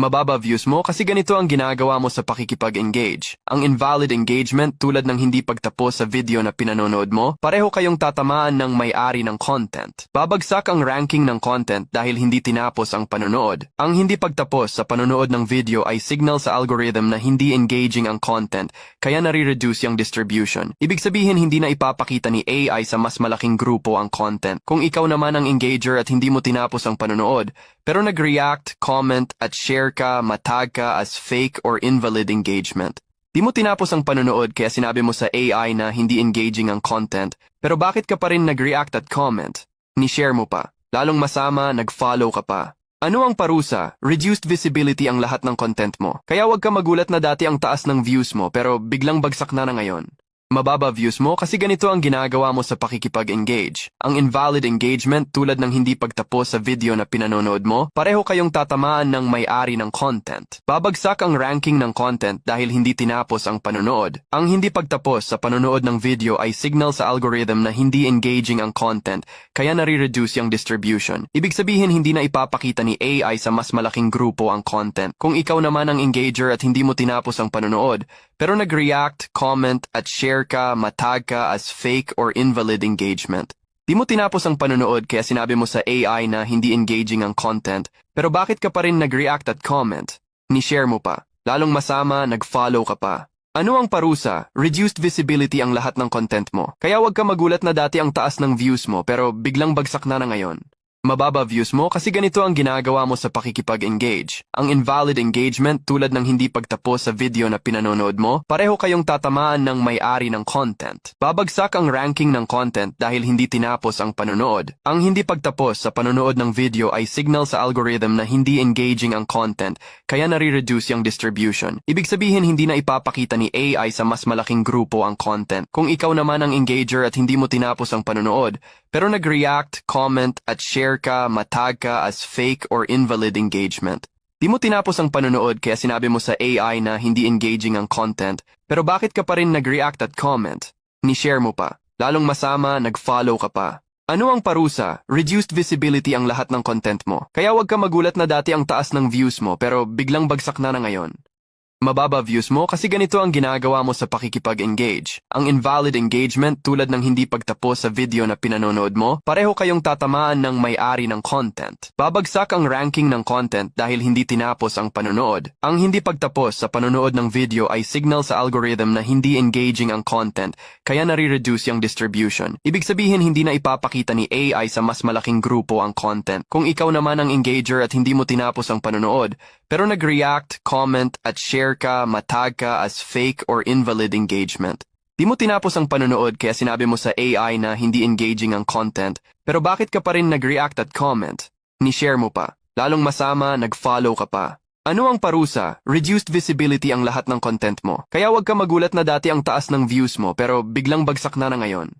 Mababa views mo kasi ganito ang ginagawa mo sa pakikipag-engage. Ang invalid engagement tulad ng hindi pagtapos sa video na pinanonood mo, pareho kayong tatamaan ng may-ari ng content. Babagsak ang ranking ng content dahil hindi tinapos ang panonood. Ang hindi pagtapos sa panonood ng video ay signal sa algorithm na hindi engaging ang content, kaya nare-reduce yung distribution. Ibig sabihin hindi na ipapakita ni AI sa mas malaking grupo ang content. Kung ikaw naman ang engager at hindi mo tinapos ang panonood, pero nag-react, comment, at share ka, matag ka as fake or invalid engagement. Di mo tinapos ang panonood kaya sinabi mo sa AI na hindi engaging ang content, pero bakit ka pa rin nag-react at comment? Ni-share mo pa. Lalong masama, nag-follow ka pa. Ano ang parusa? Reduced visibility ang lahat ng content mo. Kaya wag ka magulat na dati ang taas ng views mo pero biglang bagsak na ngayon. Mababa views mo kasi ganito ang ginagawa mo sa pakikipag-engage. Ang invalid engagement tulad ng hindi pagtapos sa video na pinanonood mo, pareho kayong tatamaan ng may-ari ng content. Babagsak ang ranking ng content dahil hindi tinapos ang panonood. Ang hindi pagtapos sa panonood ng video ay signal sa algorithm na hindi engaging ang content, kaya nare-reduce yung distribution. Ibig sabihin hindi na ipapakita ni AI sa mas malaking grupo ang content. Kung ikaw naman ang engager at hindi mo tinapos ang panonood, pero nag-react, comment, at share ka, matag ka as fake or invalid engagement. Di mo tinapos ang panonood kaya sinabi mo sa AI na hindi engaging ang content, pero bakit ka pa rin nag-react at comment? Ni-share mo pa. Lalong masama, nag-follow ka pa. Ano ang parusa? Reduced visibility ang lahat ng content mo. Kaya wag ka magulat na dati ang taas ng views mo pero biglang bagsak na ngayon. Mababa views mo kasi ganito ang ginagawa mo sa pakikipag-engage. Ang invalid engagement tulad ng hindi pagtapos sa video na pinanonood mo, pareho kayong tatamaan ng may-ari ng content. Babagsak ang ranking ng content dahil hindi tinapos ang panonood. Ang hindi pagtapos sa panonood ng video ay signal sa algorithm na hindi engaging ang content, kaya nare-reduce yung distribution. Ibig sabihin hindi na ipapakita ni AI sa mas malaking grupo ang content. Kung ikaw naman ang engager at hindi mo tinapos ang panonood, pero nag-react, comment, at share ka, matag ka as fake or invalid engagement. Di mo tinapos ang panonood kaya sinabi mo sa AI na hindi engaging ang content, pero bakit ka pa rin nag-react at comment? Ni-share mo pa. Lalong masama, nag-follow ka pa. Ano ang parusa? Reduced visibility ang lahat ng content mo. Kaya wag ka magulat na dati ang taas ng views mo pero biglang bagsak na ngayon. Mababa views mo kasi ganito ang ginagawa mo sa pakikipag-engage. Ang invalid engagement tulad ng hindi pagtapos sa video na pinanonood mo, pareho kayong tatamaan ng may-ari ng content. Babagsak ang ranking ng content dahil hindi tinapos ang panonood. Ang hindi pagtapos sa panonood ng video ay signal sa algorithm na hindi engaging ang content, kaya nare-reduce yung distribution. Ibig sabihin hindi na ipapakita ni AI sa mas malaking grupo ang content. Kung ikaw naman ang engager at hindi mo tinapos ang panonood, pero nag-react, comment, at share ka, matag ka as fake or invalid engagement. Di mo tinapos ang panonood kaya sinabi mo sa AI na hindi engaging ang content, pero bakit ka pa rin nag-react at comment? Ni-share mo pa. Lalong masama, nag-follow ka pa. Ano ang parusa? Reduced visibility ang lahat ng content mo. Kaya wag ka magulat na dati ang taas ng views mo pero biglang bagsak na ngayon.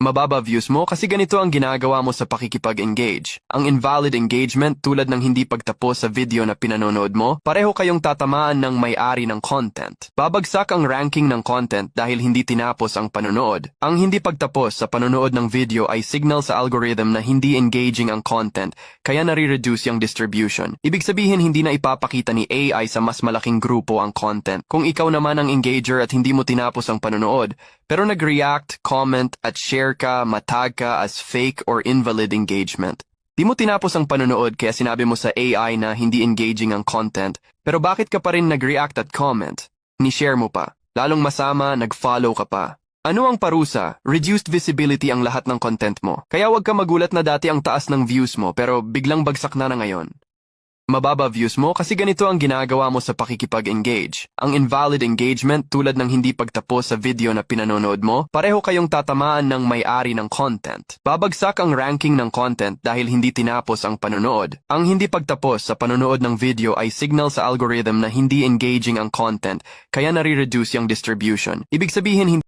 Mababa views mo kasi ganito ang ginagawa mo sa pakikipag-engage. Ang invalid engagement tulad ng hindi pagtapos sa video na pinanonood mo, pareho kayong tatamaan ng may-ari ng content. Babagsak ang ranking ng content dahil hindi tinapos ang panonood. Ang hindi pagtapos sa panonood ng video ay signal sa algorithm na hindi engaging ang content, kaya nare-reduce yung distribution. Ibig sabihin hindi na ipapakita ni AI sa mas malaking grupo ang content. Kung ikaw naman ang engager at hindi mo tinapos ang panonood, pero nag-react, comment, at share ka, matag ka as fake or invalid engagement. Di mo tinapos ang panonood kaya sinabi mo sa AI na hindi engaging ang content, pero bakit ka pa rin nag-react at comment? Ni-share mo pa. Lalong masama, nag-follow ka pa. Ano ang parusa? Reduced visibility ang lahat ng content mo. Kaya wag ka magulat na dati ang taas ng views mo pero biglang bagsak na ngayon. Mababa views mo kasi ganito ang ginagawa mo sa pakikipag-engage. Ang invalid engagement tulad ng hindi pagtapos sa video na pinanonood mo, pareho kayong tatamaan ng may-ari ng content. Babagsak ang ranking ng content dahil hindi tinapos ang panonood. Ang hindi pagtapos sa panonood ng video ay signal sa algorithm na hindi engaging ang content, kaya nare-reduce yung distribution. Ibig sabihin hindi